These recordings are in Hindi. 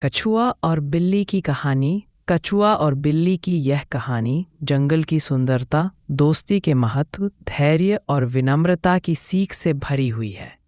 कछुआ और बिल्ली की कहानी। कछुआ और बिल्ली की यह कहानी जंगल की सुंदरता, दोस्ती के महत्व, धैर्य और विनम्रता की सीख से भरी हुई है।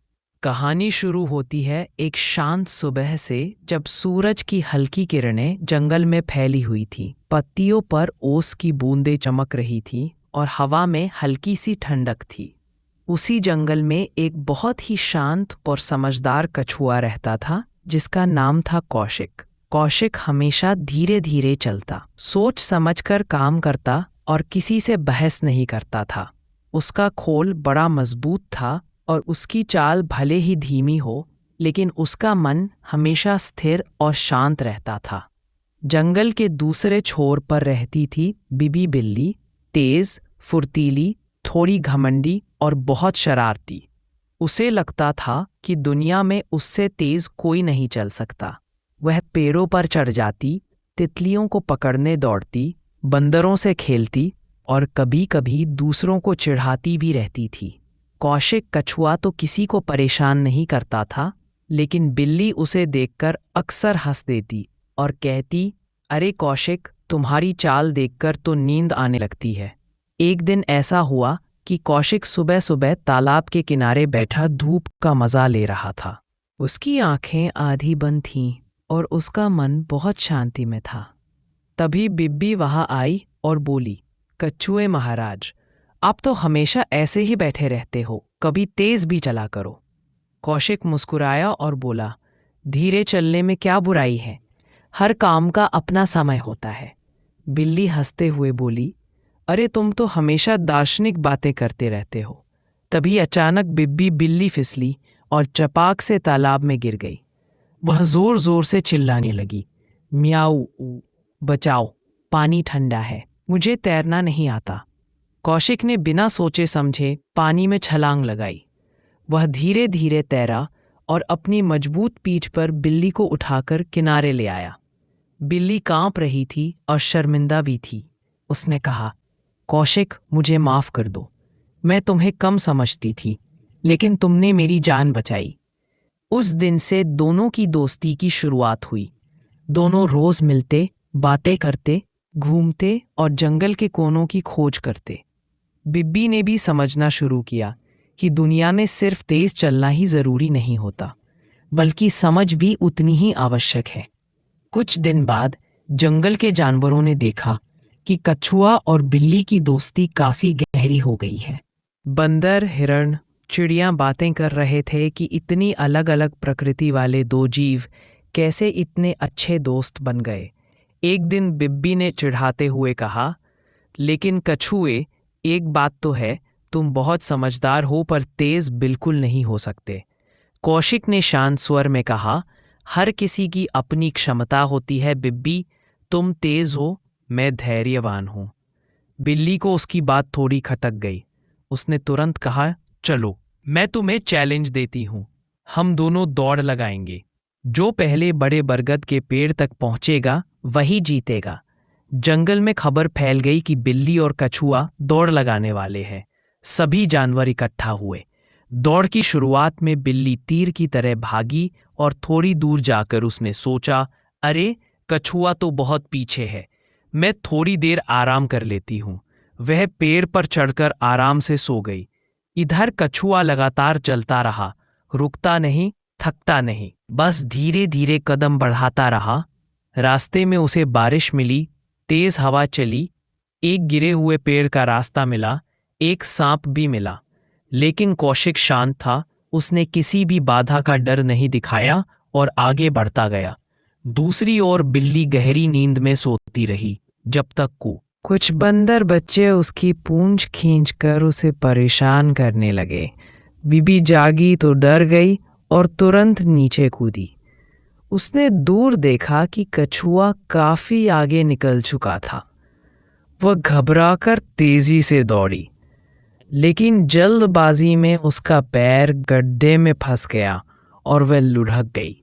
कहानी शुरू होती है एक शांत सुबह से, जब सूरज की हल्की किरणें जंगल में फैली हुई थीं। पत्तियों पर ओस की बूंदें चमक रही थीं और हवा में हल्की सी ठंडक थी। उसी जंगल में एक बहुत ही शांत और समझदार कछुआ रहता था, जिसका नाम था कौशिक। कौशिक हमेशा धीरे धीरे चलता, सोच समझकर काम करता और किसी से बहस नहीं करता था। उसका खोल बड़ा मजबूत था और उसकी चाल भले ही धीमी हो, लेकिन उसका मन हमेशा स्थिर और शांत रहता था। जंगल के दूसरे छोर पर रहती थी बीबी बिल्ली, तेज, फुर्तीली, थोड़ी घमंडी और बहुत शरारती। उसे लगता था कि दुनिया में उससे तेज कोई नहीं चल सकता। वह पेड़ों पर चढ़ जाती, तितलियों को पकड़ने दौड़ती, बंदरों से खेलती और कभी-कभी दूसरों को चिढ़ाती भी रहती थी। कौशिक कछुआ तो किसी को परेशान नहीं करता था, लेकिन बिल्ली उसे देखकर अक्सर हंस देती और कहती, अरे कौशिक, तुम्हारी चाल देखकर तो नींद आने लगती है। एक दिन ऐसा हुआ कि कौशिक सुबह सुबह तालाब के किनारे बैठा धूप का मजा ले रहा था। उसकी आंखें आधी बंद थीं और उसका मन बहुत शांति में था। तभी बिब्बी वहां आई और बोली, कछुए महाराज, आप तो हमेशा ऐसे ही बैठे रहते हो, कभी तेज भी चला करो। कौशिक मुस्कुराया और बोला, धीरे चलने में क्या बुराई है, हर काम का अपना समय होता है। बिल्ली हंसते हुए बोली, अरे तुम तो हमेशा दार्शनिक बातें करते रहते हो। तभी अचानक बिब्बी बिल्ली फिसली और चपाक से तालाब में गिर गई। वह जोर जोर से चिल्लाने लगी, म्याऊ, बचाओ, पानी ठंडा है, मुझे तैरना नहीं आता। कौशिक ने बिना सोचे समझे पानी में छलांग लगाई। वह धीरे धीरे तैरा और अपनी मजबूत पीठ पर बिल्ली को उठाकर किनारे ले आया। बिल्ली कांप रही थी और शर्मिंदा भी थी। उसने कहा, कौशिक, मुझे माफ कर दो, मैं तुम्हें कम समझती थी, लेकिन तुमने मेरी जान बचाई। उस दिन से दोनों की दोस्ती की शुरुआत हुई। दोनों रोज मिलते, बातें करते, घूमते और जंगल के कोनों की खोज करते। बिब्बी ने भी समझना शुरू किया कि दुनिया में सिर्फ तेज चलना ही जरूरी नहीं होता, बल्कि समझ भी उतनी ही आवश्यक है। कुछ दिन बाद जंगल के जानवरों ने देखा कि कछुआ और बिल्ली की दोस्ती काफी गहरी हो गई है। बंदर, हिरण, चिड़ियां बातें कर रहे थे कि इतनी अलग अलग प्रकृति वाले दो जीव कैसे इतने अच्छे दोस्त बन गए। एक दिन बिब्बी ने चिढ़ाते हुए कहा, लेकिन कछुए, एक बात तो है, तुम बहुत समझदार हो पर तेज बिल्कुल नहीं हो सकते। कौशिक ने शांत स्वर में कहा, हर किसी की अपनी क्षमता होती है बिब्बी, तुम तेज हो, मैं धैर्यवान हूं। बिल्ली को उसकी बात थोड़ी खटक गई। उसने तुरंत कहा, चलो, मैं तुम्हें चैलेंज देती हूं, हम दोनों दौड़ लगाएंगे। जो पहले बड़े बरगद के पेड़ तक पहुंचेगा वही जीतेगा। जंगल में खबर फैल गई कि बिल्ली और कछुआ दौड़ लगाने वाले हैं। सभी जानवर इकट्ठा हुए। दौड़ की शुरुआत में बिल्ली तीर की तरह भागी और थोड़ी दूर जाकर उसने सोचा, अरे कछुआ तो बहुत पीछे है, मैं थोड़ी देर आराम कर लेती हूँ। वह पेड़ पर चढ़कर आराम से सो गई। इधर कछुआ लगातार चलता रहा, रुकता नहीं, थकता नहीं, बस धीरे धीरे कदम बढ़ाता रहा। रास्ते में उसे बारिश मिली, तेज हवा चली, एक गिरे हुए पेड़ का रास्ता मिला, एक सांप भी मिला। लेकिन कौशिक शांत था, उसने किसी भी बाधा का डर नहीं दिखाया और आगे बढ़ता गया। दूसरी ओर बिल्ली गहरी नींद में सोती रही, जब तक कुछ बंदर बच्चे उसकी पूंछ खींचकर उसे परेशान करने लगे। बीबी जागी तो डर गई और तुरंत नीचे कूदी। उसने दूर देखा कि कछुआ काफी आगे निकल चुका था। वह घबराकर तेजी से दौड़ी, लेकिन जल्दबाजी में उसका पैर गड्ढे में फंस गया और वह लुढ़क गई।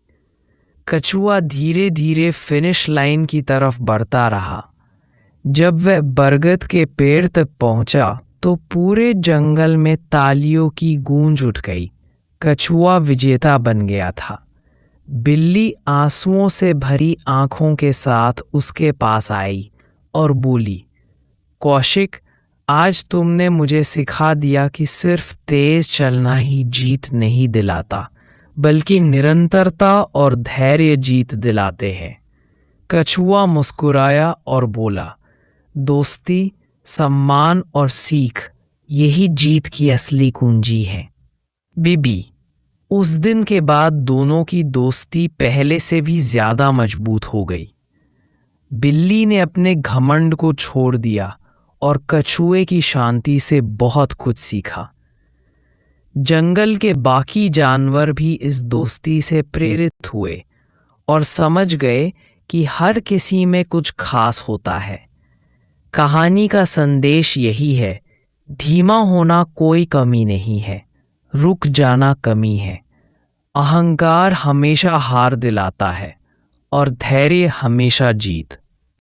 कछुआ धीरे धीरे फिनिश लाइन की तरफ बढ़ता रहा। जब वह बरगद के पेड़ तक पहुंचा तो पूरे जंगल में तालियों की गूंज उठ गई। कछुआ विजेता बन गया था। बिल्ली आंसुओं से भरी आंखों के साथ उसके पास आई और बोली, कौशिक, आज तुमने मुझे सिखा दिया कि सिर्फ तेज चलना ही जीत नहीं दिलाता, बल्कि निरंतरता और धैर्य जीत दिलाते हैं। कछुआ मुस्कुराया और बोला, दोस्ती, सम्मान और सीख, यही जीत की असली कुंजी है। बीबी, उस दिन के बाद दोनों की दोस्ती पहले से भी ज्यादा मजबूत हो गई। बिल्ली ने अपने घमंड को छोड़ दिया और कछुए की शांति से बहुत कुछ सीखा। जंगल के बाकी जानवर भी इस दोस्ती से प्रेरित हुए और समझ गए कि हर किसी में कुछ खास होता है। कहानी का संदेश यही है, धीमा होना कोई कमी नहीं है, रुक जाना कमी है। अहंकार हमेशा हार दिलाता है और धैर्य हमेशा जीत।